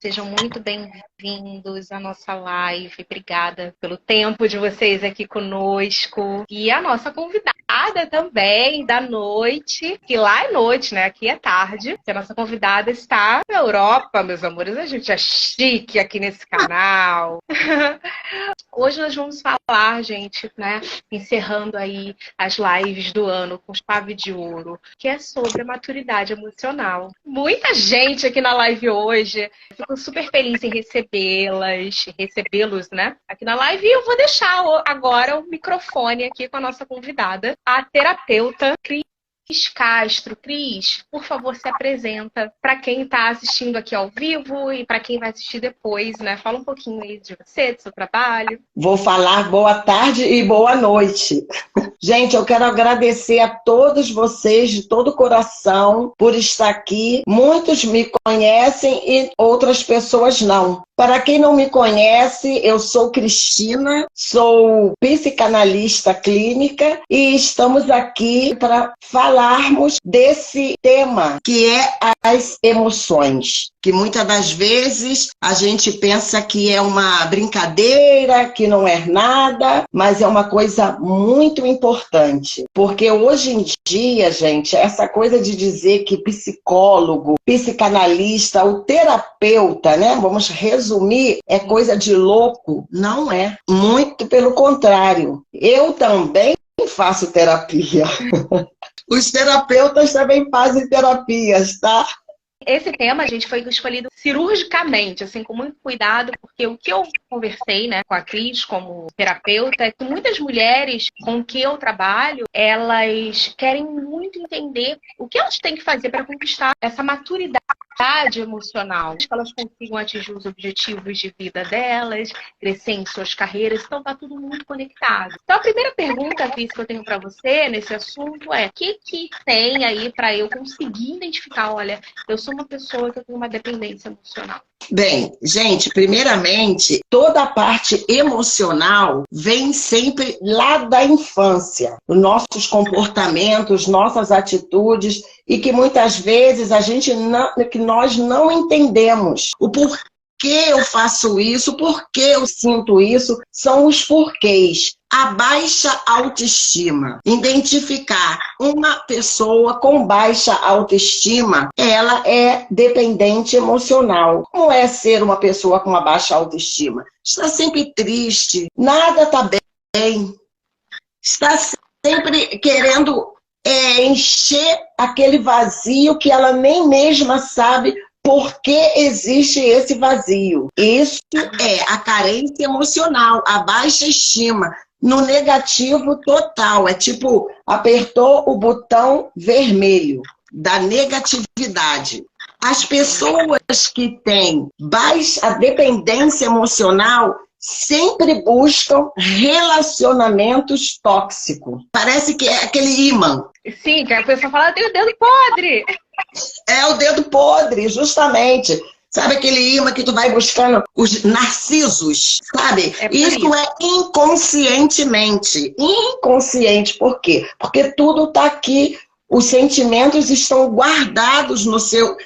Sejam muito bem-vindos à nossa live. Obrigada pelo tempo de vocês aqui conosco. E a nossa convidada também da noite, que lá é noite, né? Aqui é tarde. Que a nossa convidada está na Europa, meus amores. A gente é chique aqui nesse canal. Hoje nós vamos falar, gente, né? Encerrando aí as lives do ano com chave de ouro, que é sobre a maturidade emocional. Muita gente aqui na live hoje. Fico super feliz em recebê-los, né? Aqui na live. E eu vou deixar agora o microfone aqui com a nossa convidada, a terapeuta Cris Castro. Cris, por favor, se apresenta para quem está assistindo aqui ao vivo e para quem vai assistir depois, né? Fala um pouquinho aí de você, do seu trabalho. Vou falar boa tarde e boa noite. Gente, eu quero agradecer a todos vocês de todo o coração por estar aqui. Muitos me conhecem e outras pessoas não. Para quem não me conhece, eu sou Cristina, sou psicanalista clínica e estamos aqui para falarmos desse tema que é as emoções. Que muitas das vezes a gente pensa que é uma brincadeira, que não é nada, mas é uma coisa muito importante. Porque hoje em dia, gente, essa coisa de dizer que psicólogo, psicanalista, o terapeuta, né? Vamos resumir, é coisa de louco. Não é. Muito pelo contrário. Eu também faço terapia. Os terapeutas também fazem terapias, tá? Esse tema, gente, foi escolhido cirurgicamente, assim, com muito cuidado, porque o que eu conversei, né, com a Cris como terapeuta é que muitas mulheres com que eu trabalho, elas querem muito entender o que elas têm que fazer para conquistar essa maturidade emocional, que elas consigam atingir os objetivos de vida delas, crescer em suas carreiras, então tá tudo muito conectado. Então a primeira pergunta, Cris, que eu tenho para você nesse assunto é: o que tem aí para eu conseguir identificar, olha, eu sou uma pessoa que eu tenho uma dependência emocional? Bem, gente, primeiramente, toda a parte emocional vem sempre lá da infância. Os nossos comportamentos, nossas atitudes, e que muitas vezes que nós não entendemos o porquê eu faço isso, por que eu sinto isso, são os porquês. A baixa autoestima. Identificar uma pessoa com baixa autoestima, ela é dependente emocional. Como é ser uma pessoa com uma baixa autoestima? Está sempre triste, nada está bem, está sempre querendo encher aquele vazio que ela nem mesma sabe por que existe esse vazio. Isso é a carência emocional, a baixa estima. No negativo total, é tipo, apertou o botão vermelho da negatividade. As pessoas que têm baixa dependência emocional sempre buscam relacionamentos tóxicos. Parece que é aquele imã. Sim, que a pessoa fala, eu tenho o dedo podre. É o dedo podre, justamente. Sabe aquele imã que tu vai buscando os narcisos, sabe? Isso é inconscientemente. Inconsciente, por quê? Porque tudo está aqui, os sentimentos estão guardados no seu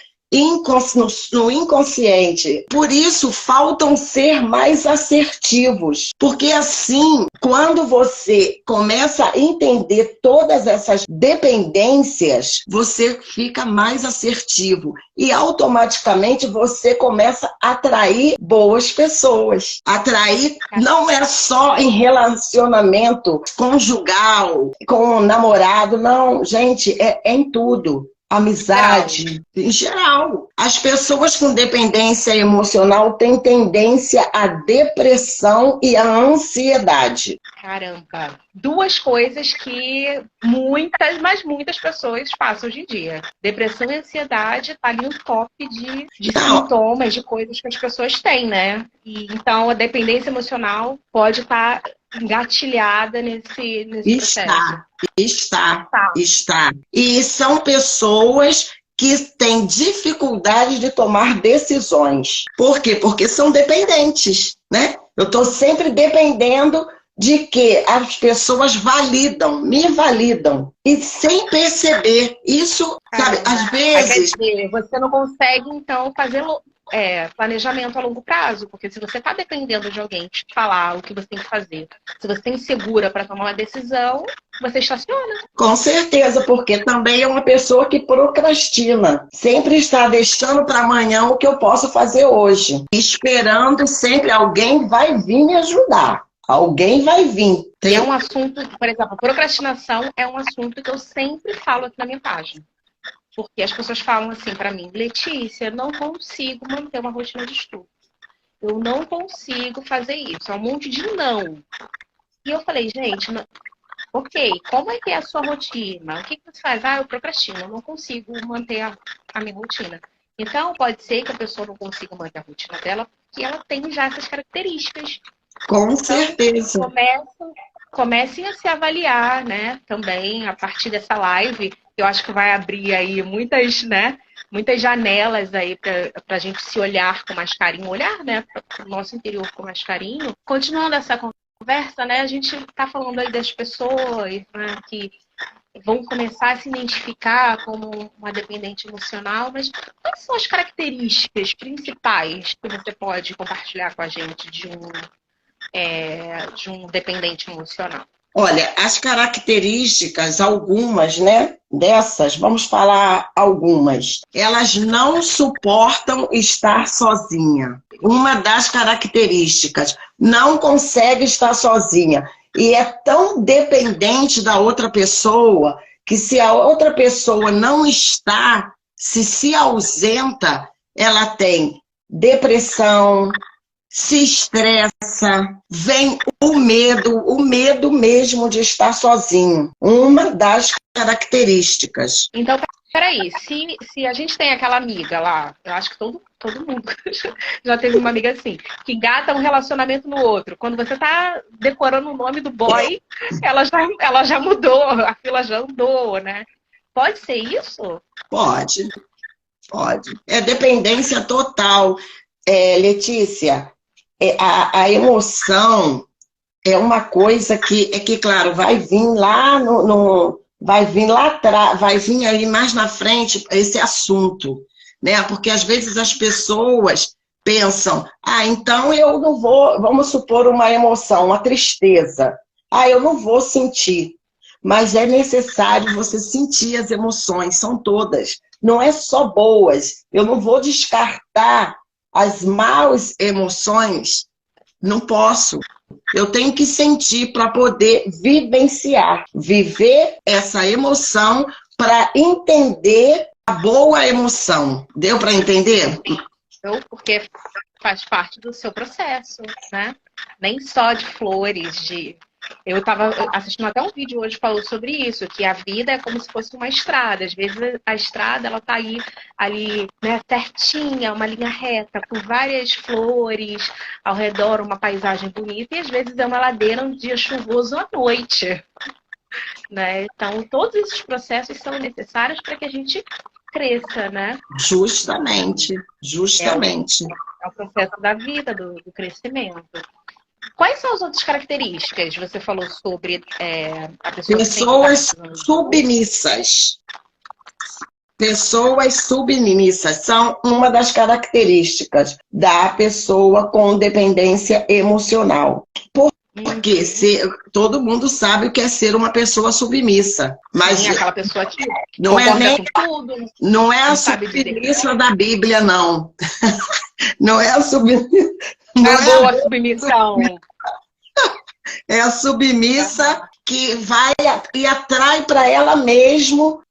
no inconsciente. Por isso, faltam ser mais assertivos. Porque assim, quando você começa a entender todas essas dependências, você fica mais assertivo. E automaticamente você começa a atrair boas pessoas. Atrair não é só em relacionamento conjugal, com namorado, não. Gente, é em tudo. Amizade, em geral. As pessoas com dependência emocional têm tendência à depressão e à ansiedade. Caramba! Duas coisas que muitas pessoas passam hoje em dia. Depressão e ansiedade tá ali no top de sintomas, de coisas que as pessoas têm, né? E, então, a dependência emocional pode estar engatilhada nesse processo. Está. E são pessoas que têm dificuldade de tomar decisões. Por quê? Porque são dependentes, né? Eu estou sempre dependendo de que as pessoas me validam. E sem perceber. Isso, sabe, às vezes... Quer dizer, você não consegue, então, fazer planejamento a longo prazo, porque se você está dependendo de alguém te falar o que você tem que fazer, se você é insegura para tomar uma decisão, você estaciona. Com certeza, porque também é uma pessoa que procrastina. Sempre está deixando para amanhã o que eu posso fazer hoje. Esperando sempre alguém vai vir me ajudar. Alguém vai vir. É um assunto, por exemplo, procrastinação é um assunto que eu sempre falo aqui na minha página. Porque as pessoas falam assim para mim, Letícia, eu não consigo manter uma rotina de estudo. Eu não consigo fazer isso. É um monte de não. E eu falei, gente, não... ok, como é que é a sua rotina? O que você faz? Eu procrastino, eu não consigo manter a minha rotina. Então, pode ser que a pessoa não consiga manter a rotina dela porque ela tem já essas características. Com certeza. Comecem a se avaliar, né? Também, a partir dessa live, eu acho que vai abrir aí muitas janelas aí para a gente se olhar com mais carinho, olhar, né, para o nosso interior com mais carinho. Continuando essa conversa, né, a gente está falando aí das pessoas, né, que vão começar a se identificar como uma dependente emocional, mas quais são as características principais que você pode compartilhar com a gente de um dependente emocional? Olha, as características, algumas, né, dessas, vamos falar algumas. Elas não suportam estar sozinha. Uma das características, não consegue estar sozinha. E é tão dependente da outra pessoa, que se a outra pessoa não está, se ausenta, ela tem depressão, se estressa, vem o medo mesmo de estar sozinho. Uma das características. Então, peraí, se a gente tem aquela amiga lá, eu acho que todo mundo já teve uma amiga assim, que gata um relacionamento no outro. Quando você tá decorando o nome do boy, ela já mudou, a fila já andou, né? Pode ser isso? Pode. É dependência total. Letícia, a emoção é uma coisa que, claro, vai vir lá vai vir lá atrás, vai vir aí mais na frente esse assunto, né? Porque às vezes as pessoas pensam, então eu não vou, vamos supor uma emoção, uma tristeza. Eu não vou sentir. Mas é necessário você sentir as emoções, são todas. Não é só boas. Eu não vou descartar as más emoções, não posso. Eu tenho que sentir para poder vivenciar, viver essa emoção para entender a boa emoção. Deu para entender? Porque faz parte do seu processo, né? Nem só de flores, Eu estava assistindo até um vídeo hoje que falou sobre isso, que a vida é como se fosse uma estrada. Às vezes a estrada ela tá ali, né, certinha, uma linha reta, com várias flores ao redor, uma paisagem bonita, e às vezes é uma ladeira um dia chuvoso à noite. Né? Então, todos esses processos são necessários para que a gente cresça, né? Justamente. É o processo da vida, do crescimento. Quais são as outras características? Você falou sobre a pessoa... Pessoas submissas. Pessoas submissas são uma das características da pessoa com dependência emocional. Porque todo mundo sabe o que é ser uma pessoa submissa. Mas sim, aquela pessoa que não é nem tudo, não é a submissa da Bíblia, não. Não é a submissa. Não é boa submissão. É a submissa que vai e atrai para ela mesmo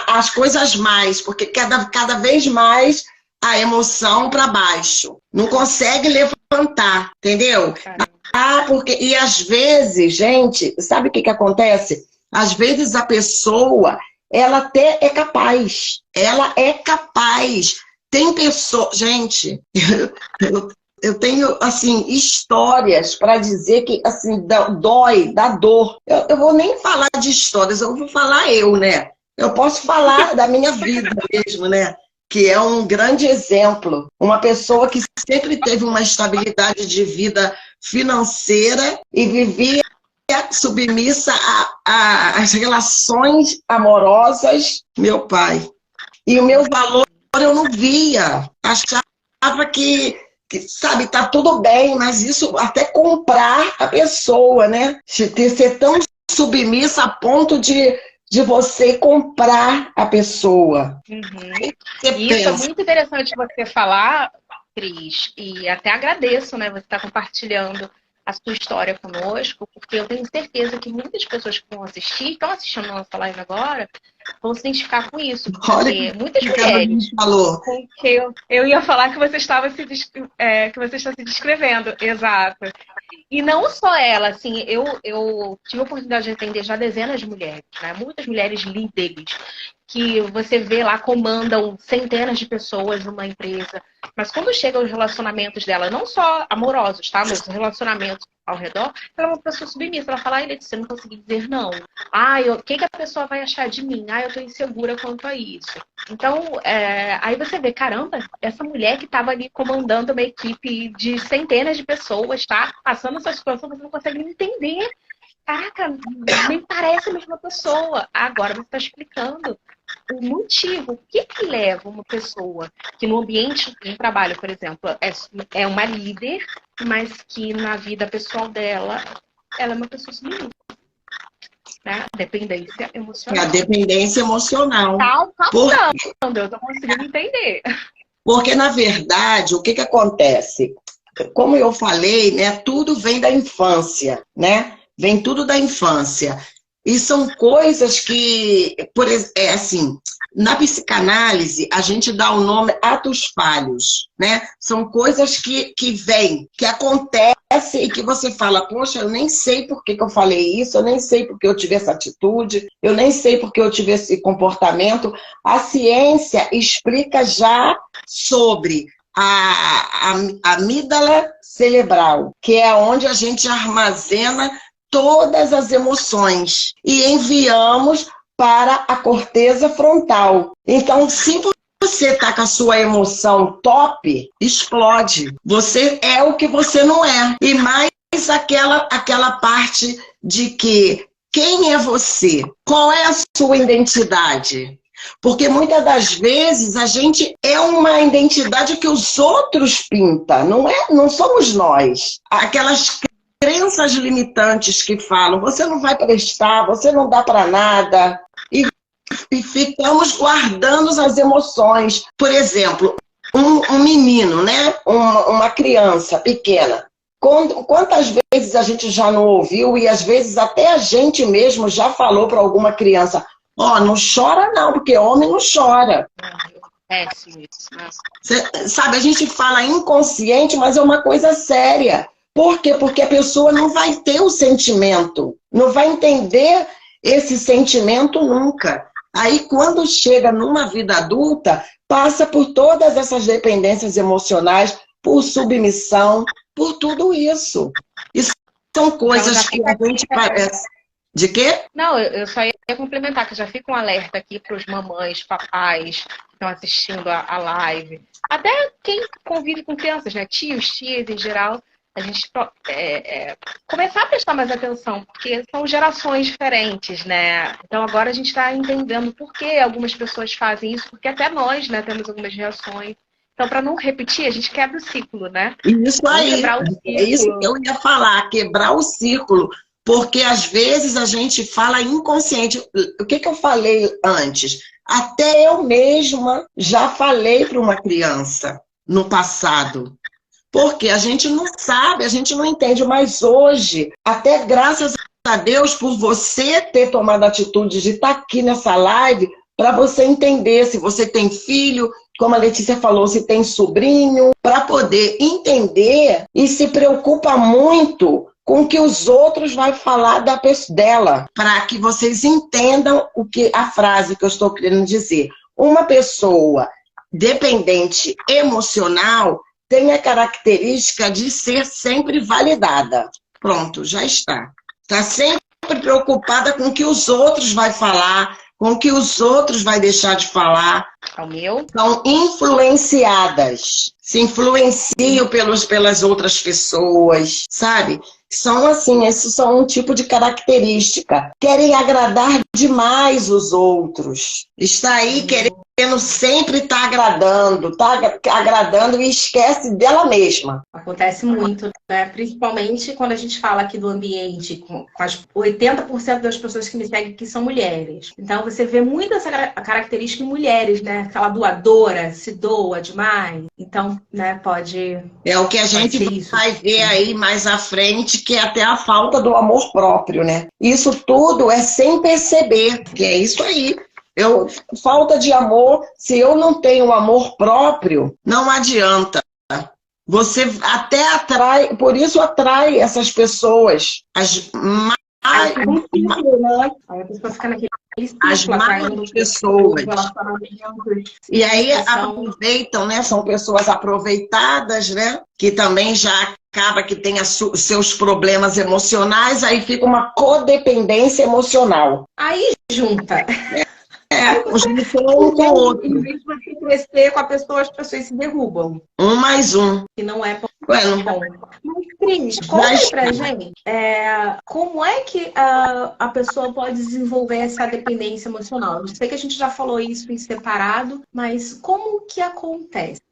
as coisas mais, porque cada vez mais a emoção para baixo. Não consegue levantar, entendeu? E às vezes, gente, sabe o que acontece? Às vezes a pessoa, ela até é capaz. Ela é capaz. Tem pessoa... Gente, eu tenho, assim, histórias para dizer que, assim, dói, dá dor. Eu vou nem falar de histórias, eu vou falar né? Eu posso falar da minha vida mesmo, né? Que é um grande exemplo. Uma pessoa que sempre teve uma estabilidade de vida financeira e vivia submissa às relações amorosas, meu pai. E o meu valor eu não via. Achava sabe, tá tudo bem, mas isso até comprar a pessoa, né? Ser tão submissa a ponto de você comprar a pessoa. Uhum. E isso é muito interessante você falar, Cris, e até agradeço, né, você estar compartilhando a sua história conosco, porque eu tenho certeza que muitas pessoas que vão assistir, estão assistindo a nossa live agora, vão se identificar com isso. Porque muitas mulheres falou. Com que eu ia falar que você estava que você está se descrevendo, exato. E não só ela, assim, eu tive a oportunidade de atender já dezenas de mulheres, né? Muitas mulheres líderes, que você vê lá, comandam centenas de pessoas numa empresa. Mas quando chegam os relacionamentos dela, não só amorosos, tá? Mas os relacionamentos ao redor, ela é uma pessoa submissa. Ela fala, ai, Letícia, eu não consegui dizer não. Ai, o que a pessoa vai achar de mim? Ai, eu tô insegura quanto a isso. Então, aí você vê, caramba, essa mulher que estava ali comandando uma equipe de centenas de pessoas, tá? Passando essa situação, você não consegue nem entender. Caraca, nem parece a mesma pessoa. Agora você está explicando o motivo. O que leva uma pessoa que no ambiente de trabalho, por exemplo, é uma líder, mas que na vida pessoal dela, ela é uma pessoa submissa. Né? Dependência emocional. A dependência emocional. Tá eu tô conseguindo entender. Porque, na verdade, o que acontece? Como eu falei, né, tudo vem da infância, né? Vem tudo da infância. E são coisas que, assim, na psicanálise, a gente dá o nome atos falhos, né? São coisas que vêm, que acontecem e que você fala, poxa, eu nem sei por que eu falei isso, eu nem sei por que eu tive essa atitude, eu nem sei por que eu tive esse comportamento. A ciência explica já sobre a amígdala cerebral, que é onde a gente armazena todas as emoções e enviamos para a corteza frontal. Então, se você está com a sua emoção top, explode. Você é o que você não é. E mais aquela parte de que quem é você? Qual é a sua identidade? Porque muitas das vezes a gente é uma identidade que os outros pintam, não somos nós. Aquelas crenças limitantes que falam, você não vai prestar, você não dá para nada. E ficamos guardando as emoções. Por exemplo, um menino, né? Uma criança pequena. Quantas vezes a gente já não ouviu e às vezes até a gente mesmo já falou para alguma criança, não chora não, porque homem não chora. Péssimo isso, né? Sabe, a gente fala inconsciente, mas é uma coisa séria. Por quê? Porque a pessoa não vai ter o sentimento, não vai entender esse sentimento nunca. Aí, quando chega numa vida adulta, passa por todas essas dependências emocionais, por submissão, por tudo isso. Isso são coisas que a gente parece... De quê? Não, eu só ia complementar, que já fica um alerta aqui para os mamães, papais que estão assistindo a live. Até quem convive com crianças, né? Tios, tias em geral. A gente começar a prestar mais atenção, porque são gerações diferentes, né? Então agora a gente está entendendo por que algumas pessoas fazem isso, porque até nós, né, temos algumas reações. Então, para não repetir, a gente quebra o ciclo, né? Isso aí, é isso que eu ia falar, quebrar o ciclo, porque às vezes a gente fala inconsciente. O que eu falei antes? Até eu mesma já falei para uma criança no passado. Porque a gente não sabe, a gente não entende, mas hoje, até graças a Deus por você ter tomado a atitude de estar aqui nessa live, para você entender se você tem filho, como a Letícia falou, se tem sobrinho, para poder entender e se preocupa muito com o que os outros vão falar dela, para que vocês entendam a frase que eu estou querendo dizer. Uma pessoa dependente emocional tem a característica de ser sempre validada. Pronto, já está. Está sempre preocupada com o que os outros vão falar, com o que os outros vão deixar de falar. É o meu? São influenciadas. Se influenciam pelas outras pessoas, sabe? São assim, esses são um tipo de característica. Querem agradar demais os outros. Está aí querendo sempre tá agradando e esquece dela mesma. Acontece muito, né? Principalmente quando a gente fala aqui do ambiente, com as 80% das pessoas que me seguem aqui são mulheres. Então você vê muito essa característica em mulheres, né? Aquela doadora, se doa demais. Então, né, pode... É o que a gente vai ver aí mais à frente, que é até a falta do amor próprio, né? Isso tudo é sem perceber, que é isso aí. Falta de amor, se eu não tenho amor próprio, não adianta. Você até atrai, por isso atrai essas pessoas. As Aí a pessoa fica naquele as más pessoas. E aí aproveitam, né? São pessoas aproveitadas, né? Que também já acaba que tem seus problemas emocionais, aí fica uma codependência emocional. Aí junta. Os um com o outro. Em vez de você crescer com a pessoa, as pessoas se derrubam. Um mais um. Que não é bom. Não... Mas, Cris, conta aí pra gente como é que a pessoa pode desenvolver essa dependência emocional. Eu sei que a gente já falou isso em separado, mas como que acontece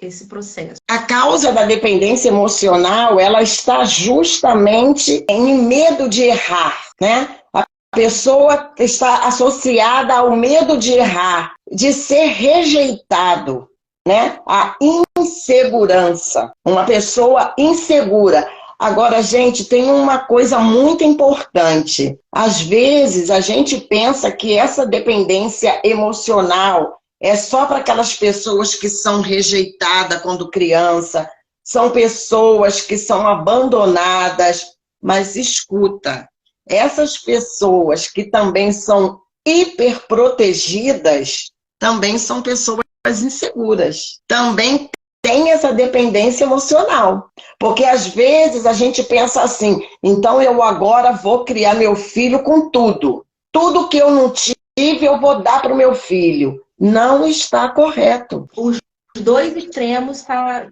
esse processo? A causa da dependência emocional, ela está justamente em medo de errar, né? A pessoa está associada ao medo de errar, de ser rejeitado, né? A insegurança. Uma pessoa insegura. Agora, gente, tem uma coisa muito importante. Às vezes, a gente pensa que essa dependência emocional é só para aquelas pessoas que são rejeitadas quando criança, são pessoas que são abandonadas. Mas escuta, essas pessoas que também são hiperprotegidas também são pessoas inseguras. Também tem essa dependência emocional. Porque às vezes a gente pensa assim, então eu agora vou criar meu filho com tudo. Tudo que eu não tive eu vou dar para o meu filho. Não está correto. Os dois extremos tá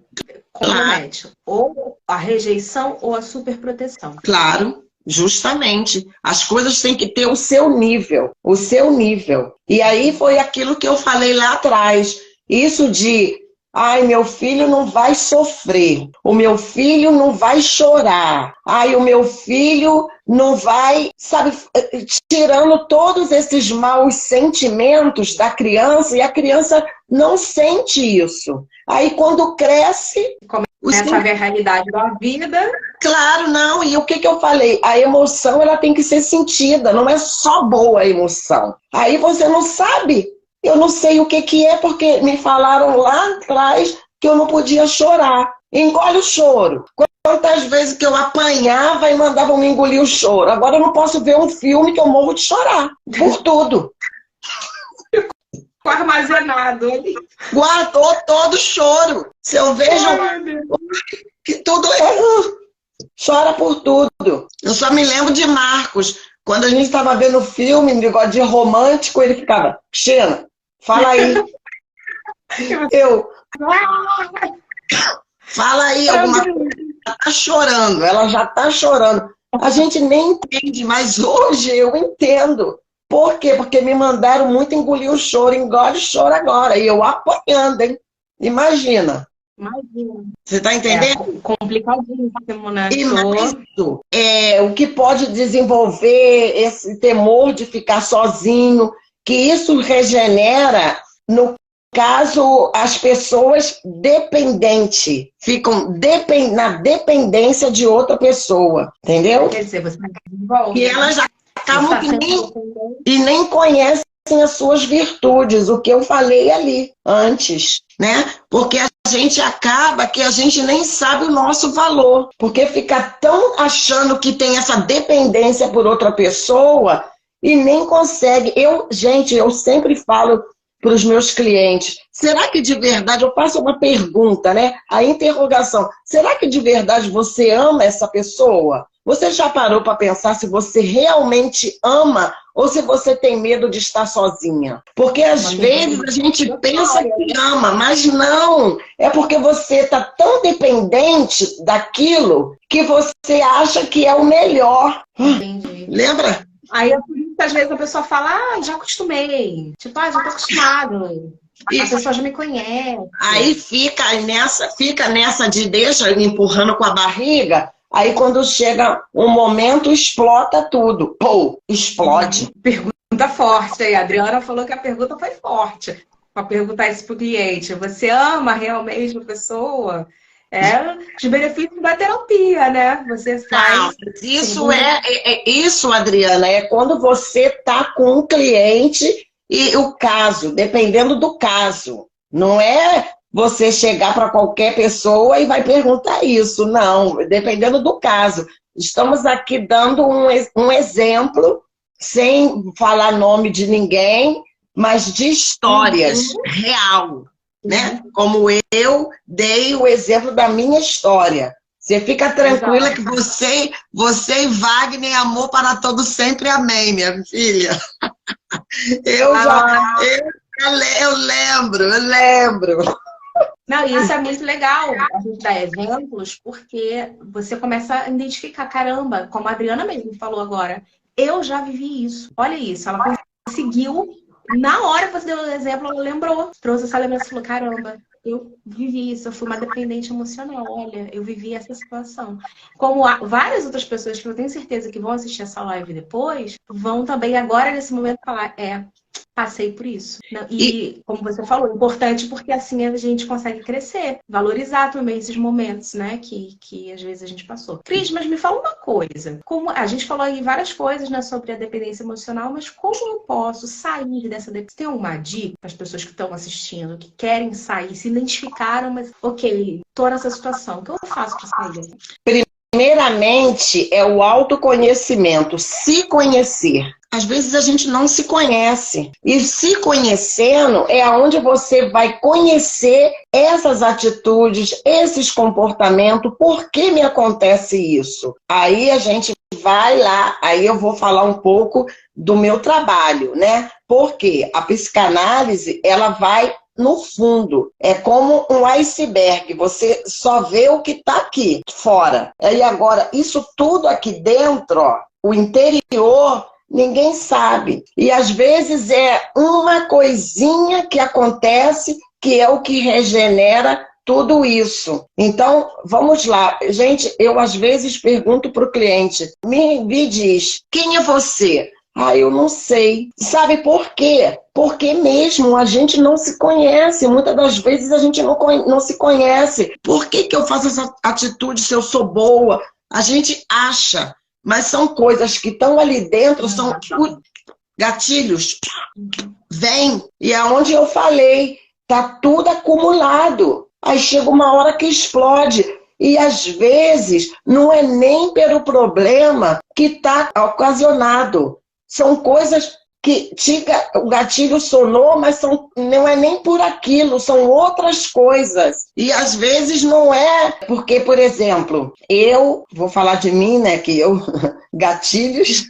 compromete. Ou a rejeição ou a superproteção. Claro. Justamente. As coisas têm que ter o seu nível. O seu nível. E aí foi aquilo que eu falei lá atrás. Isso de, ai, meu filho não vai sofrer. O meu filho não vai chorar. Ai, o meu filho não vai, sabe, tirando todos esses maus sentimentos da criança, e a criança não sente isso. Aí quando cresce... Começa a ver a realidade da vida. Claro, não. E o que eu falei? A emoção, ela tem que ser sentida. Não é só boa a emoção. Aí você não sabe. Eu não sei o que é, porque me falaram lá atrás que eu não podia chorar. Engole o choro. Quantas vezes que eu apanhava e mandavam me engolir o choro. Agora eu não posso ver um filme que eu morro de chorar. Por tudo. Armazenado ali. Guardou todo o choro. Se eu vejo que tudo chora por tudo. Eu só me lembro de Marcos. Quando a gente estava vendo o filme, Bigodinho romântico, ele ficava, Cristina, fala aí. Fala aí alguma coisa. Ela tá chorando, ela já tá chorando. A gente nem entende, mas hoje eu entendo. Por quê? Porque me mandaram muito engolir o choro, engole o choro agora. E eu apanhando, hein? Imagina. Você tá entendendo? Complicadíssimo, né? E mais isso, o que pode desenvolver esse temor de ficar sozinho, que isso regenera, no caso, as pessoas dependentes, ficam na dependência de outra pessoa, entendeu? Quer dizer, você desenvolve. E elas acabam e nem conhecem as suas virtudes, o que eu falei ali antes, né? Porque a gente acaba que a gente nem sabe o nosso valor, porque fica tão achando que tem essa dependência por outra pessoa e nem consegue. Gente, eu sempre falo para os meus clientes, será que de verdade, eu faço uma pergunta, né? A interrogação, será que de verdade você ama essa pessoa? Você já parou para pensar se você realmente ama ou se você tem medo de estar sozinha? Porque às vezes a gente pensa que ama, mas não. É porque você está tão dependente daquilo que você acha que é o melhor. Entendi. Lembra? Aí, às vezes, a pessoa fala, já acostumei. Tipo, já tô acostumado. A pessoa já me conhece. Aí fica nessa de deixa empurrando com a barriga. Aí quando chega um momento, explota tudo. Pô, explode. Pergunta forte aí. A Adriana falou que a pergunta foi forte. Para perguntar isso para o cliente. Você ama realmente a pessoa? É os benefícios da terapia, né? Você faz... Isso, Adriana, é quando você tá com um cliente e o caso, dependendo do caso. Não é você chegar para qualquer pessoa e vai perguntar isso, não. Dependendo do caso. Estamos aqui dando um exemplo, sem falar nome de ninguém, mas de histórias real. Né? Como eu dei o exemplo da minha história. Você fica tranquila que você e Wagner, amor para todos sempre, amém, minha filha. Eu lembro. Não, isso é muito legal, a gente dá exemplos, porque você começa a identificar, caramba, como a Adriana mesmo falou agora, eu já vivi isso. Olha isso, ela conseguiu. Na hora que você deu o exemplo, ela lembrou, trouxe essa lembrança e falou, caramba, eu vivi isso, eu fui uma dependente emocional, olha, eu vivi essa situação. Como há várias outras pessoas que eu tenho certeza que vão assistir essa live depois, vão também agora, nesse momento, falar, passei por isso. E, como você falou, é importante porque assim a gente consegue crescer, valorizar também esses momentos, né, que às vezes a gente passou. Cris, mas me fala uma coisa. Como a gente falou aí várias coisas, né, sobre a dependência emocional, mas como eu posso sair dessa dependência? Tem uma dica para as pessoas que estão assistindo, que querem sair, se identificaram, mas, ok, tô nessa situação, o que eu faço para sair dessa? Primeiramente, é o autoconhecimento, se conhecer. Às vezes a gente não se conhece. E se conhecendo é onde você vai conhecer essas atitudes, esses comportamentos, por que me acontece isso? Aí a gente vai lá, aí eu vou falar um pouco do meu trabalho, né? Porque a psicanálise, ela vai no fundo. É como um iceberg, você só vê o que está aqui, fora. E agora, isso tudo aqui dentro, ó, o interior, ninguém sabe. E às vezes é uma coisinha que acontece que é o que regenera tudo isso. Então, vamos lá. Gente, eu às vezes pergunto para o cliente, me diz, quem é você? Eu não sei. Sabe por quê? Porque mesmo a gente não se conhece. Muitas das vezes a gente não se conhece. Por que eu faço essa atitude se eu sou boa? A gente acha. Mas são coisas que estão ali dentro, são gatilhos. Vem. E aonde eu falei, tá tudo acumulado. Aí chega uma hora que explode. E às vezes não é nem pelo problema que está ocasionado. São coisas que o gatilho sonou, mas não é nem por aquilo, são outras coisas. E às vezes não é, porque, por exemplo, eu vou falar de mim, né, que eu, gatilhos,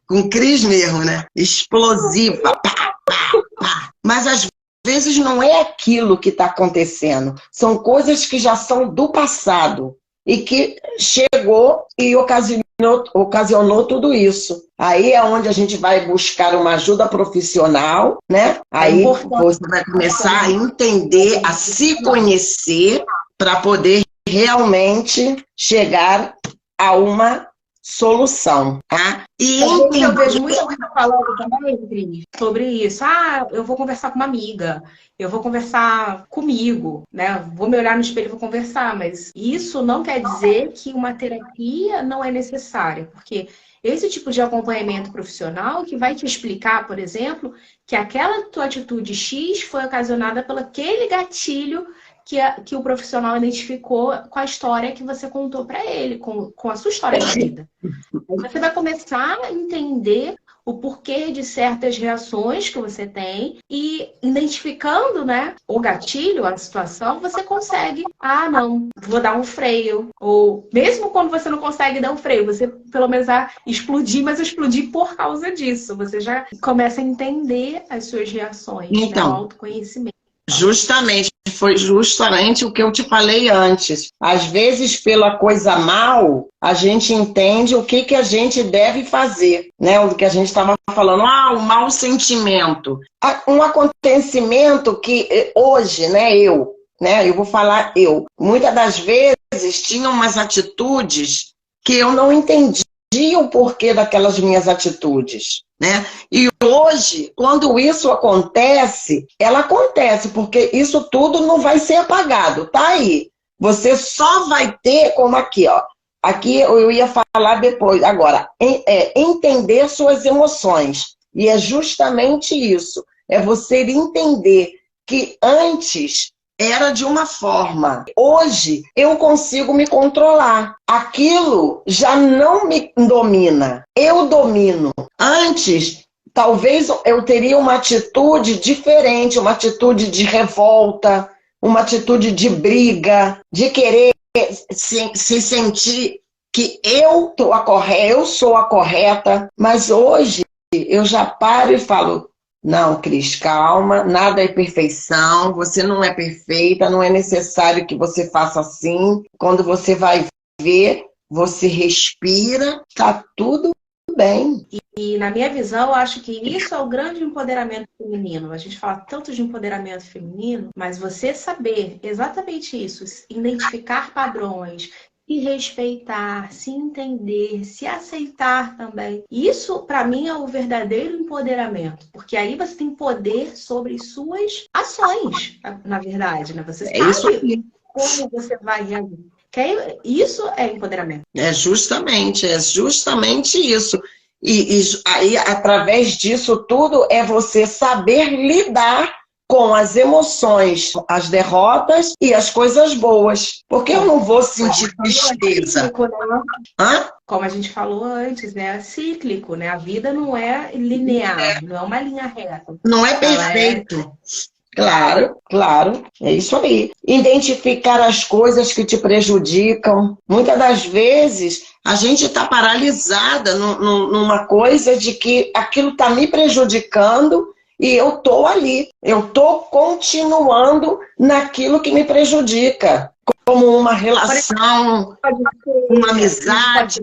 com Cris mesmo, né, explosiva, pá, pá, pá. Mas às vezes não é aquilo que está acontecendo, são coisas que já são do passado e que chegou e ocasionou tudo isso. Aí é onde a gente vai buscar uma ajuda profissional, né? Aí você vai começar a entender, a se conhecer para poder realmente chegar a uma solução, tá? E eu vejo muita gente falando também, Cris, sobre isso. Eu vou conversar com uma amiga, eu vou conversar comigo, né? Vou me olhar no espelho e vou conversar, mas isso não quer dizer que uma terapia não é necessária, porque esse tipo de acompanhamento profissional que vai te explicar, por exemplo, que aquela tua atitude X foi ocasionada pelo aquele gatilho que o profissional identificou com a história que você contou para ele, com a sua história de vida. Aí você vai começar a entender o porquê de certas reações que você tem e identificando, né, o gatilho, a situação, você consegue, não, vou dar um freio. Ou mesmo quando você não consegue dar um freio, você pelo menos vai explodir, mas explodir por causa disso. Você já começa a entender as suas reações, então, né, o autoconhecimento. Justamente, foi justamente o que eu te falei antes. Às vezes, pela coisa mal, a gente entende o que a gente deve fazer, né? O que a gente estava falando, o mau sentimento. Um acontecimento que hoje, né, eu vou falar muitas das vezes tinha umas atitudes que eu não entendi o porquê daquelas minhas atitudes, né? E hoje, quando isso acontece, ela acontece, porque isso tudo não vai ser apagado, tá aí. Você só vai ter como aqui, ó. Aqui eu ia falar depois. Agora, entender suas emoções. E é justamente isso. É você entender que antes era de uma forma. Hoje eu consigo me controlar. Aquilo já não me domina. Eu domino. Antes, talvez eu teria uma atitude diferente, uma atitude de revolta, uma atitude de briga, de querer se sentir que eu sou a correta. Mas hoje eu já paro e falo, não, Cris, calma, nada é perfeição, você não é perfeita, não é necessário que você faça assim. Quando você vai ver, você respira, tá tudo bem. E na minha visão, eu acho que isso é o grande empoderamento feminino. A gente fala tanto de empoderamento feminino, mas você saber exatamente isso, identificar padrões, se respeitar, se entender, se aceitar também. Isso, para mim, é o verdadeiro empoderamento, porque aí você tem poder sobre suas ações, na verdade, né? Você sabe como você vai reagir. Isso é empoderamento. É justamente isso. E aí, através disso tudo, é você saber lidar com as emoções, as derrotas e as coisas boas. Porque eu não vou sentir tristeza. Como a gente falou antes, né? É cíclico, né? A vida não é linear, não é uma linha reta. Não é perfeito. Claro, é isso aí. Identificar as coisas que te prejudicam. Muitas das vezes a gente está paralisada numa coisa de que aquilo está me prejudicando e eu estou ali. Eu estou continuando naquilo que me prejudica. Como uma relação, uma amizade.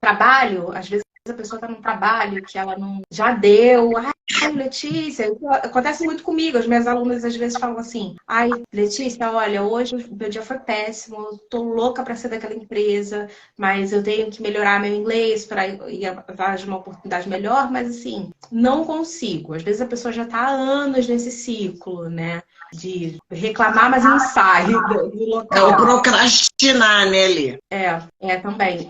Trabalho, às vezes a pessoa está num trabalho que ela não já deu. Ai, Letícia, acontece muito comigo. As minhas alunas às vezes falam assim: ai, Letícia, olha, hoje o meu dia foi péssimo, eu tô louca para ser daquela empresa, mas eu tenho que melhorar meu inglês para ir atrás de uma oportunidade melhor, mas assim, não consigo. Às vezes a pessoa já está há anos nesse ciclo, né? De reclamar, mas não sai do local. É o procrastinar, né, Lê? É também.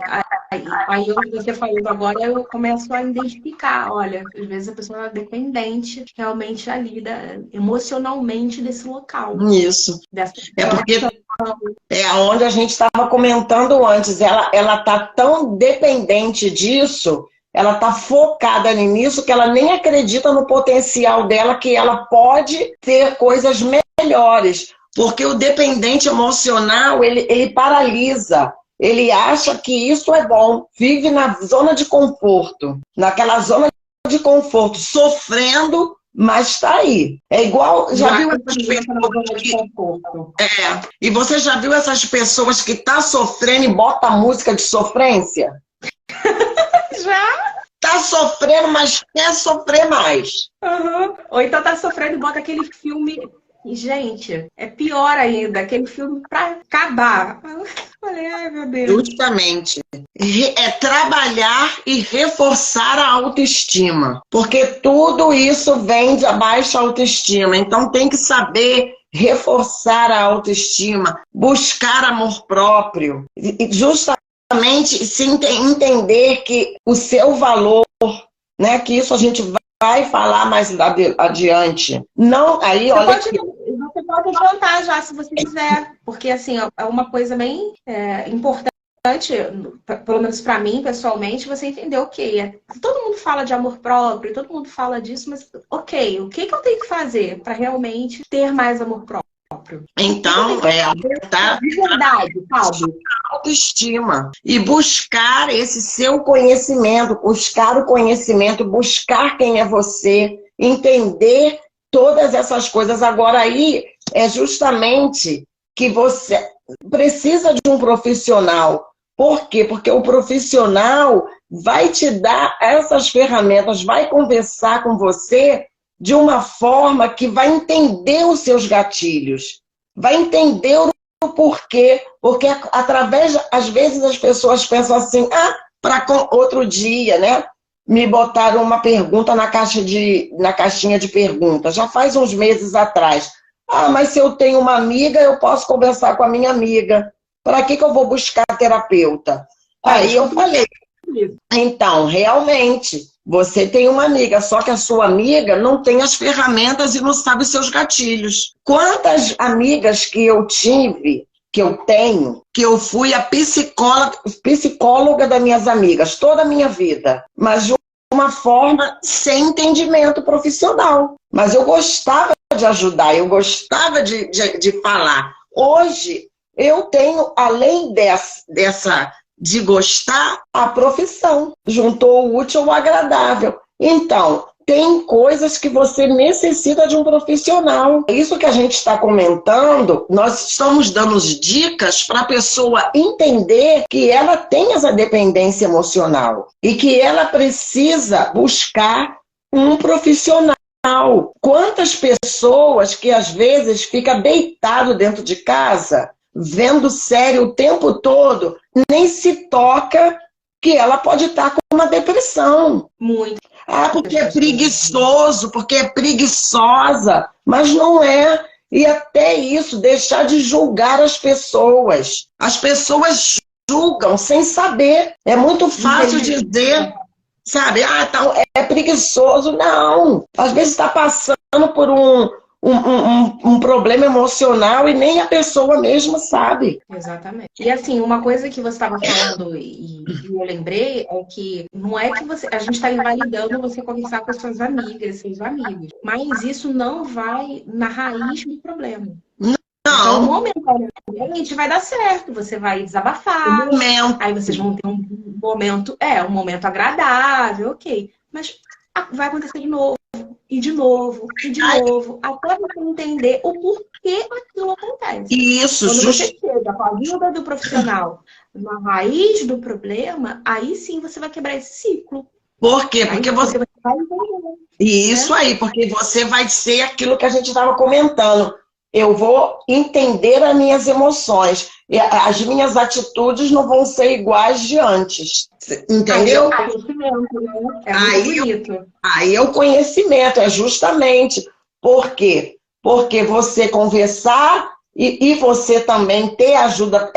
Aí você falando agora, eu começo a identificar, olha, às vezes a pessoa é dependente realmente ali emocionalmente desse local. Isso. É porque é onde a gente estava comentando antes, ela tá tão dependente disso, ela tá focada nisso que ela nem acredita no potencial dela, que ela pode ter coisas melhores. Porque o dependente emocional, ele paralisa. Ele acha que isso é bom, vive na zona de conforto, naquela zona de conforto, sofrendo, mas está aí. É igual, já viu essas pessoas e você já viu essas pessoas que tá sofrendo e bota música de sofrência? Já? Tá sofrendo, mas quer sofrer mais. Uhum. Ou então tá sofrendo e bota aquele filme. E, gente, é pior ainda, aquele filme pra acabar. Falei, ai, meu Deus. Justamente. É trabalhar e reforçar a autoestima. Porque tudo isso vem de baixa autoestima. Então tem que saber reforçar a autoestima, buscar amor próprio. E justamente se entender que o seu valor, né, que isso a gente vai falar mais adiante. Não, aí, olha aqui. Você pode adiantar já, se você quiser. Porque, assim, é uma coisa bem importante, pelo menos para mim, pessoalmente, você entender o que todo mundo fala de amor próprio, todo mundo fala disso, mas, ok, o que eu tenho que fazer para realmente ter mais amor próprio? Então, de verdade, sabe? Autoestima. E buscar esse seu conhecimento, buscar o conhecimento, buscar quem é você, entender todas essas coisas. Agora aí é justamente que você precisa de um profissional. Por quê? Porque o profissional vai te dar essas ferramentas, vai conversar com você de uma forma que vai entender os seus gatilhos, vai entender o porquê, porque através, às vezes as pessoas pensam assim, outro dia, né? Me botaram uma pergunta na caixinha de perguntas, já faz uns meses atrás. Mas se eu tenho uma amiga, eu posso conversar com a minha amiga. Para que eu vou buscar terapeuta? Aí eu falei, então, realmente, você tem uma amiga, só que a sua amiga não tem as ferramentas e não sabe os seus gatilhos. Quantas amigas que eu tive, que eu tenho, que eu fui a psicóloga das minhas amigas toda a minha vida, mas de uma forma sem entendimento profissional. Mas eu gostava de ajudar, eu gostava de falar. Hoje, eu tenho, além de gostar, a profissão. Juntou o útil ao agradável. Então, tem coisas que você necessita de um profissional. Isso que a gente está comentando, nós estamos dando dicas para a pessoa entender que ela tem essa dependência emocional e que ela precisa buscar um profissional. Quantas pessoas que às vezes ficam deitado dentro de casa, vendo série o tempo todo, nem se toca que ela pode estar com uma depressão. Muito. Porque é preguiçoso, porque é preguiçosa. Mas não é. E até isso, deixar de julgar as pessoas. As pessoas julgam sem saber. É muito fácil dizer, sabe? Então é preguiçoso. Não. Às vezes está passando por um problema emocional e nem a pessoa mesma sabe. Exatamente. E assim, uma coisa que você estava falando e eu lembrei é que não é que a gente está invalidando você conversar com as suas amigas, seus amigos, mas isso não vai na raiz do problema. Não. Então, momentaneamente vai dar certo, você vai desabafar, aí vocês vão ter um momento agradável, ok. Mas vai acontecer de novo. E de novo, até você entender o porquê aquilo acontece. Isso, quando você chega com a ajuda do profissional na raiz do problema, aí sim você vai quebrar esse ciclo. Por quê? Porque você vai entender. Isso aí, porque você vai ser aquilo que a gente estava comentando. Eu vou entender as minhas emoções. E as minhas atitudes não vão ser iguais de antes. Entendeu? Aí é o conhecimento, né? É muito bonito. Aí é o conhecimento, é justamente. Por quê? Porque você conversar e você também ter ajuda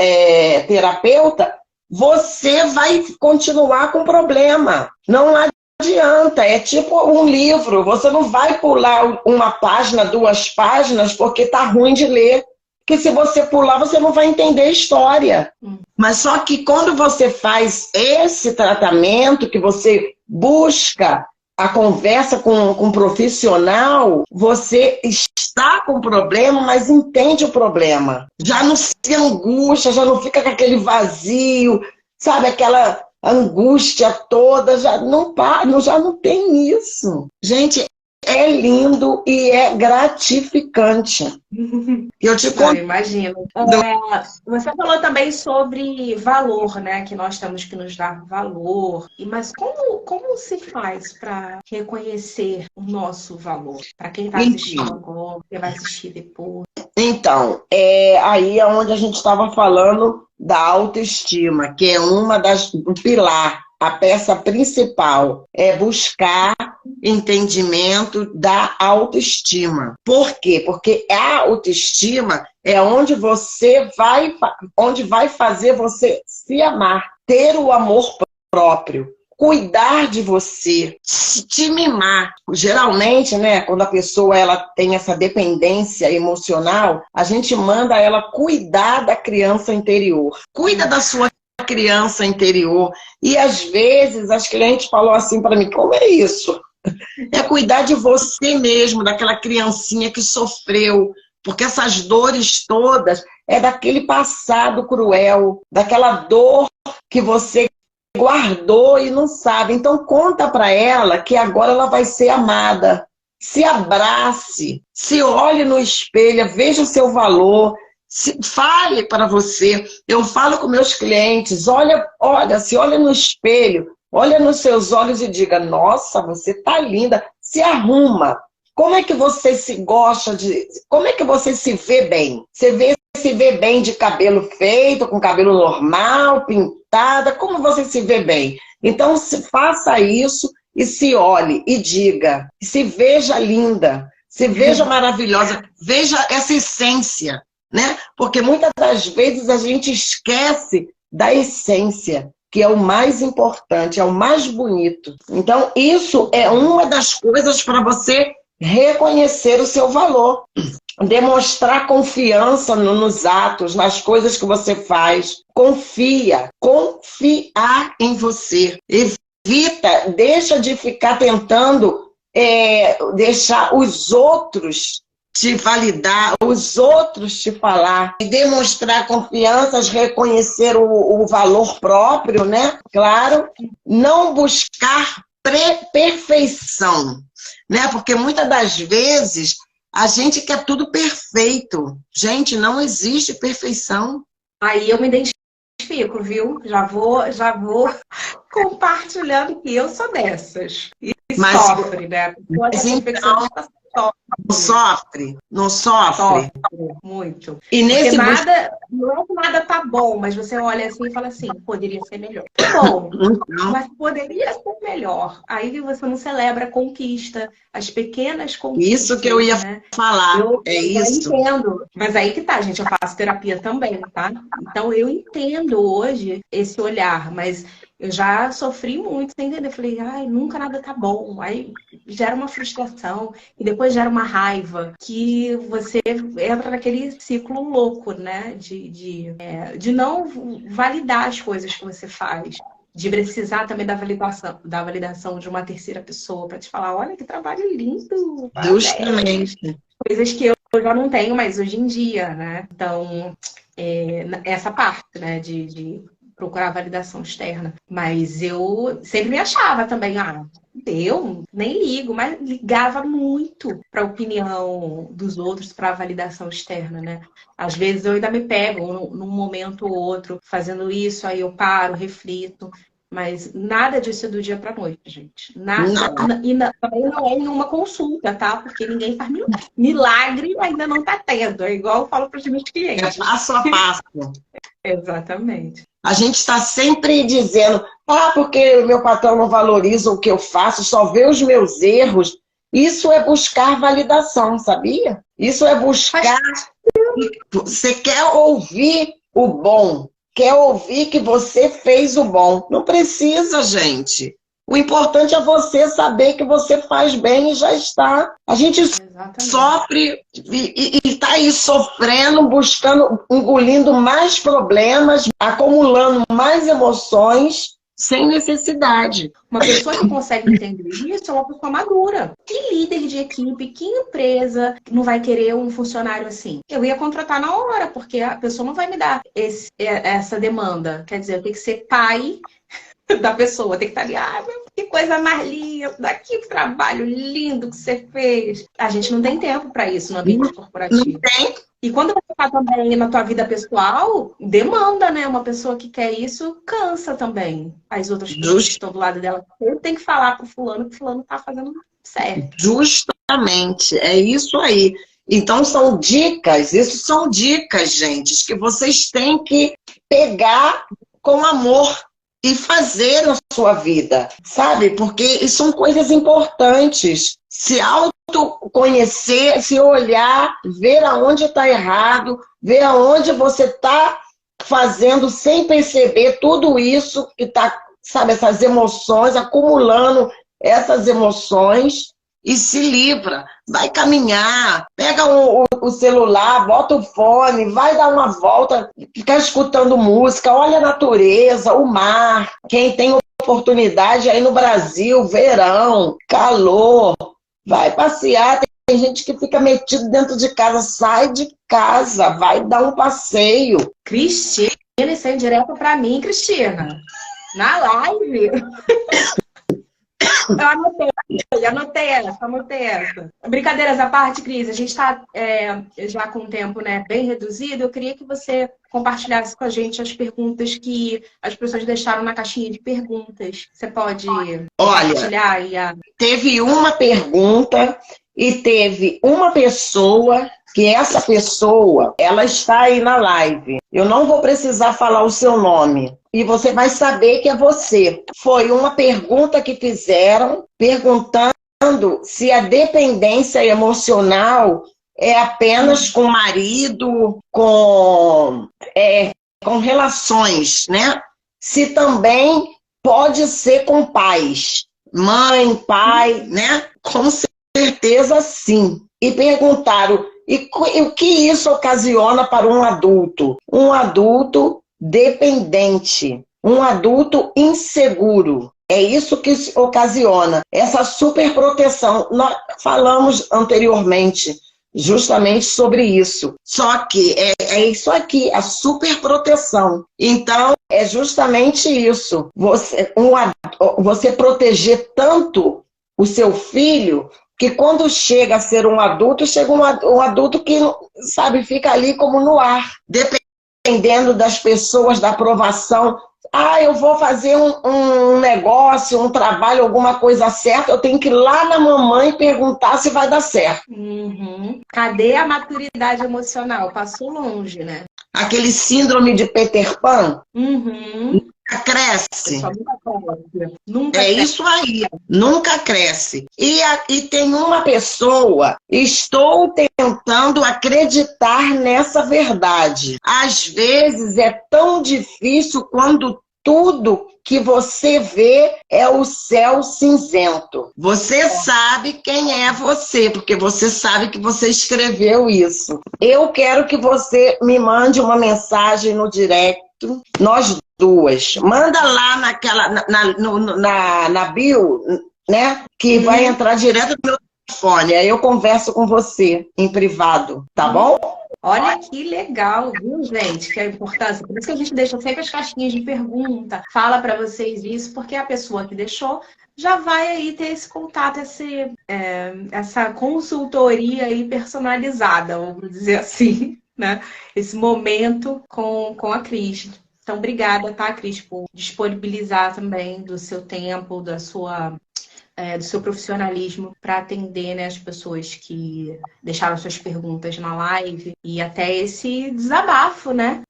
terapeuta, você vai continuar com o problema. Não adianta, é tipo um livro. Você não vai pular uma página, 2 páginas, porque tá ruim de ler. Porque se você pular, você não vai entender a história. Mas só que quando você faz esse tratamento, que você busca a conversa com um profissional, você está com o problema, mas entende o problema. Já não se angustia, já não fica com aquele vazio, sabe? Aquela angústia toda, já não tem isso. Gente, é lindo e é gratificante. Eu te conto. Imagino. Você falou também sobre valor, né? Que nós temos que nos dar valor. Mas como se faz para reconhecer o nosso valor? Para quem está assistindo agora, quem vai assistir depois. Então, aí é onde a gente estava falando da autoestima, que é um pilar. A peça principal é buscar entendimento da autoestima. Por quê? Porque a autoestima é onde vai fazer você se amar, ter o amor próprio, cuidar de você, te mimar. Geralmente, né, quando a pessoa ela tem essa dependência emocional, a gente manda ela cuidar da criança interior. Cuida da sua criança interior. E às vezes as clientes falam assim para mim, como é isso? É cuidar de você mesmo, daquela criancinha que sofreu, porque essas dores todas é daquele passado cruel, daquela dor que você guardou e não sabe. Então conta para ela que agora ela vai ser amada, se abrace, se olhe no espelho, veja o seu valor, fale para você. Eu falo com meus clientes, se olha no espelho, olha nos seus olhos e diga, nossa, você tá linda, se arruma. Como é que você como é que você se vê bem? Você se vê bem de cabelo feito, com cabelo normal, pintada, como você se vê bem? Então, faça isso e se olhe e diga, se veja linda, se veja maravilhosa, veja essa essência, né? Porque muitas das vezes a gente esquece da essência, que é o mais importante, é o mais bonito. Então, isso é uma das coisas para você reconhecer o seu valor, demonstrar confiança nos atos, nas coisas que você faz. Confiar em você. Deixa de ficar tentando deixar os outros te validar, os outros te falar, e demonstrar confiança, reconhecer o valor próprio, né? Claro, não buscar perfeição, né? Porque muitas das vezes a gente quer tudo perfeito. Gente, não existe perfeição. Aí eu me identifico, viu? Já vou compartilhando que eu sou dessas. E sofre, né? Mas então, não sofre. Muito. E porque não é que nada tá bom, mas você olha assim e fala assim, poderia ser melhor. Tá bom, mas poderia ser melhor. Aí você não celebra a conquista, as pequenas conquistas. Isso que eu ia falar, isso. Eu entendo. Mas aí que tá, gente, eu faço terapia também, tá? Então eu entendo hoje esse olhar, mas eu já sofri muito sem entender. Falei, ai, nunca nada tá bom. Aí gera uma frustração e depois gera uma raiva que você entra naquele ciclo louco, né? De não validar as coisas que você faz. De precisar também da validação de uma terceira pessoa para te falar, olha que trabalho lindo. Justamente. Coisas que eu já não tenho mais hoje em dia, né? Então, essa parte, né? De procurar validação externa. Mas eu sempre me achava também, eu nem ligo, mas ligava muito para a opinião dos outros, para a validação externa, né? Às vezes eu ainda me pego num momento ou outro fazendo isso, aí eu paro, reflito. Mas nada disso é do dia para noite, gente. Nada. E também não é nenhuma consulta, tá? Porque ninguém faz milagre. Milagre ainda não tá tendo. É igual eu falo para os meus clientes. É passo a passo. Exatamente. A gente está sempre dizendo, porque o meu patrão não valoriza o que eu faço, só vê os meus erros. Isso é buscar validação, sabia? Isso é buscar... Você quer ouvir o bom, quer ouvir que você fez o bom. Não precisa, gente. O importante é você saber que você faz bem e já está. A gente sofre e está aí sofrendo, buscando, engolindo mais problemas, acumulando mais emoções sem necessidade. Uma pessoa que consegue entender isso é uma pessoa madura. Que líder de equipe, que empresa não vai querer um funcionário assim? Eu ia contratar na hora, porque a pessoa não vai me dar essa demanda. Quer dizer, eu tenho que ser pai da pessoa, tem que estar ali, que coisa mais linda, que trabalho lindo que você fez. A gente não tem tempo para isso no ambiente corporativo. Não tem. E quando você está também na tua vida pessoal, demanda, né? Uma pessoa que quer isso, cansa também. As outras pessoas que estão do lado dela, tem que falar pro fulano que o fulano tá fazendo certo. Justamente, é isso aí. Então são dicas, isso são dicas, gente, que vocês têm que pegar com amor e fazer na sua vida, sabe? Porque são coisas importantes. Se autoconhecer, se olhar, ver aonde está errado, ver aonde você está fazendo sem perceber tudo isso que está, sabe, essas emoções, acumulando essas emoções e se livra. Vai caminhar, pega o celular, bota o fone, vai dar uma volta, ficar escutando música, olha a natureza, o mar. Quem tem oportunidade aí no Brasil, verão, calor, vai passear. Tem gente que fica metido dentro de casa, sai de casa, vai dar um passeio. Cristina, isso é direto pra mim, Cristina. Na live. Eu anotei Anotei essa, anotei essa. Brincadeiras à parte, Cris, a gente está já com um tempo, né, bem reduzido. Eu queria que você compartilhasse com a gente as perguntas que as pessoas deixaram na caixinha de perguntas. Você pode compartilhar aí Teve uma pergunta e teve uma pessoa, que essa pessoa, ela está aí na live. Eu não vou precisar falar o seu nome. E você vai saber que é você. Foi uma pergunta que fizeram, perguntando se a dependência emocional é apenas com o marido, com relações, né? Se também pode ser com pais, mãe, pai, né? Com certeza sim. E perguntaram, e o que isso ocasiona para um adulto? Um adulto dependente, um adulto inseguro. É isso que ocasiona essa superproteção. Nós falamos anteriormente justamente sobre isso. Só que é isso aqui, a superproteção. Então, é justamente isso. Você proteger tanto o seu filho que quando chega a ser um adulto, chega um adulto que, sabe, fica ali como no ar. Dependendo das pessoas, da aprovação. Eu vou fazer um negócio, um trabalho, alguma coisa certa, eu tenho que ir lá na mamãe perguntar se vai dar certo. Uhum. Cadê a maturidade emocional? Passou longe, né? Aquele síndrome de Peter Pan. Uhum. Nunca cresce. Nunca cresce. Isso aí, nunca cresce. E tem uma pessoa, estou tentando acreditar nessa verdade. Às vezes é tão difícil quando tudo que você vê é o céu cinzento. Você sabe quem é você, porque você sabe que você escreveu isso. Eu quero que você me mande uma mensagem no direct, nós duas. Manda lá na bio, né? Que vai entrar direto no meu telefone. Aí eu converso com você em privado, tá bom? Olha que legal, viu, gente? Que é a importância. Por isso que a gente deixa sempre as caixinhas de pergunta. Fala para vocês isso, porque a pessoa que deixou já vai aí ter esse contato, essa consultoria aí personalizada, vamos dizer assim, né? Esse momento com a Cris. Então, obrigada, tá, Cris, por disponibilizar também do seu tempo, do seu profissionalismo para atender, né, as pessoas que deixaram suas perguntas na live e até esse desabafo, né,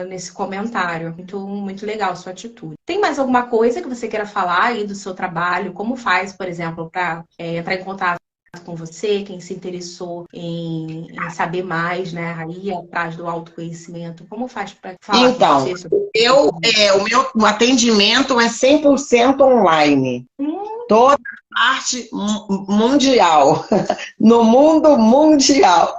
nesse comentário. Muito, muito legal a sua atitude. Tem mais alguma coisa que você queira falar aí do seu trabalho? Como faz, por exemplo, para entrar em contato com você, quem se interessou em saber mais, né, aí atrás do autoconhecimento? Como faz para falar então, com você sobre o meu atendimento é 100% online. Toda parte mundial, no mundo mundial.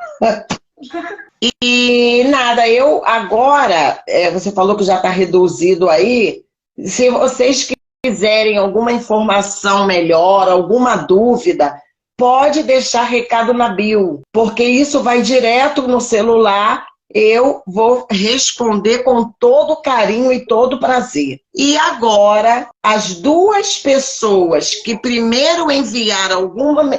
E nada, eu agora, você falou que já está reduzido aí, se vocês quiserem alguma informação melhor, alguma dúvida, pode deixar recado na bio, porque isso vai direto no celular. Eu vou responder com todo carinho e todo prazer. E agora, as duas pessoas que primeiro enviaram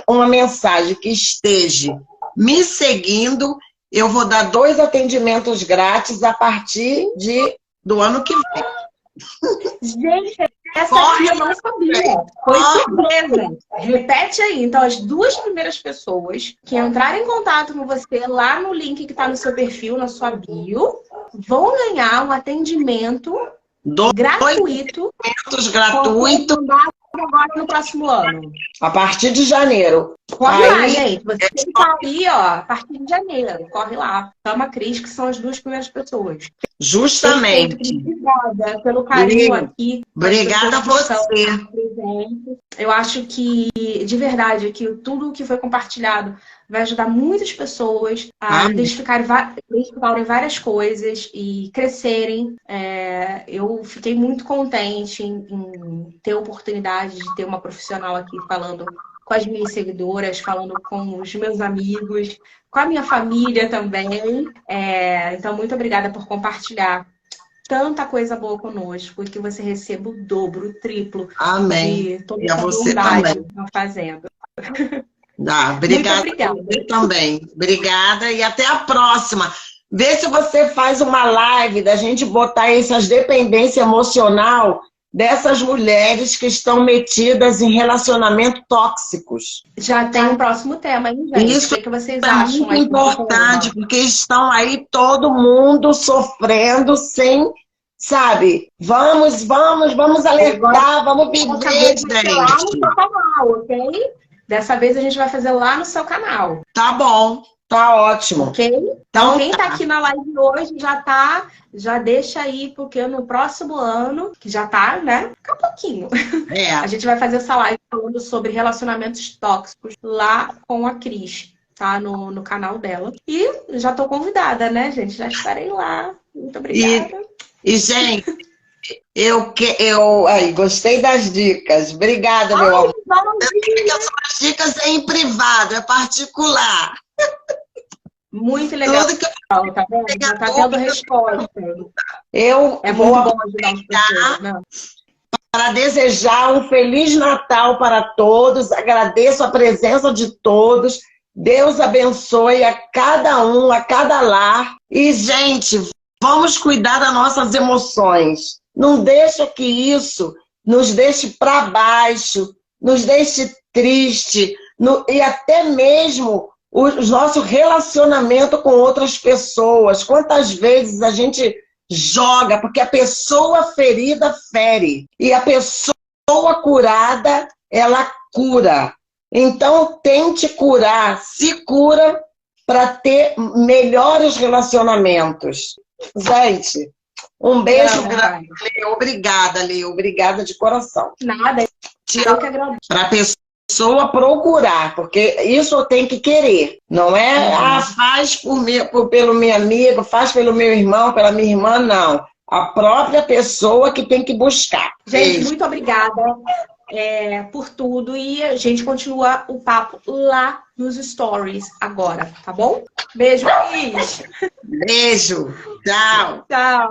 uma mensagem que esteja me seguindo, eu vou dar 2 atendimentos grátis a partir do ano que vem. Gente, essa aqui eu não sabia. Foi surpresa. Repete aí. Então, as 2 primeiras pessoas que entrarem em contato com você lá no link que está no seu perfil, na sua bio, vão ganhar um atendimento gratuito. Gratuito. Agora no próximo ano. A partir de janeiro. Corre lá, gente. Você que tá aí, ó, a partir de janeiro. Corre lá. Chama a Cris, que são as 2 primeiras pessoas. Justamente. Perfeito. Obrigada pelo carinho aqui. Obrigada a você. Eu acho que, de verdade, que tudo que foi compartilhado vai ajudar muitas pessoas a identificarem várias coisas e crescerem. Eu fiquei muito contente em ter a oportunidade de ter uma profissional aqui falando com as minhas seguidoras, falando com os meus amigos, com a minha família também. Então, muito obrigada por compartilhar tanta coisa boa conosco, que você receba o dobro, o triplo Amém. de toda E a essa você bondade também. que está fazendo. Muito Obrigada obrigada. também. Obrigada e até a próxima. Vê se você faz uma live da gente botar essas dependências emocional dessas mulheres que estão metidas em relacionamentos tóxicos. Já tem um próximo tema, hein, gente? Isso O que vocês é acham muito aí do importante, tema? porque estão aí todo mundo sofrendo sem, sabe? Vamos alertar, vamos Dessa viver, vez vai ser lá no gente. seu canal, ok? Dessa vez a gente vai fazer lá no seu canal, Tá bom, tá ótimo. ok? Então, quem tá aqui na live hoje já deixa aí, porque no próximo ano, que já tá, né? Daqui a pouquinho. A gente vai fazer essa live falando sobre relacionamentos tóxicos lá com a Cris, tá? No canal dela. E já tô convidada, né, gente? Já estarei lá. Muito obrigada. E gente, aí, gostei das dicas. Obrigada, meu amor. As dicas é em privado, é particular. Muito legal. Tudo que Tá vendo? Já tá tendo resposta. eu É vou muito bom ajudar as pessoas, né? para desejar um Feliz Natal para todos. Agradeço a presença de todos. Deus abençoe a cada um, a cada lar. E, gente, vamos cuidar das nossas emoções. Não deixa que isso nos deixe para baixo, nos deixe triste, e até mesmo o nosso relacionamento com outras pessoas. Quantas vezes a gente joga, porque a pessoa ferida fere, e a pessoa curada, ela cura. Então, tente curar, se cura para ter melhores relacionamentos. Gente, um beijo grande. Obrigada, Lê. Obrigada de coração. Nada, eu que agradeço. Para a pessoa procurar, porque isso eu tenho que querer. Não é, faz pelo meu amigo, faz pelo meu irmão, pela minha irmã, não. A própria pessoa que tem que buscar. Gente, beijo. muito obrigada por tudo. E a gente continua o papo lá nos stories agora, tá bom? Beijo, Cris. Beijo. Tchau. Tchau.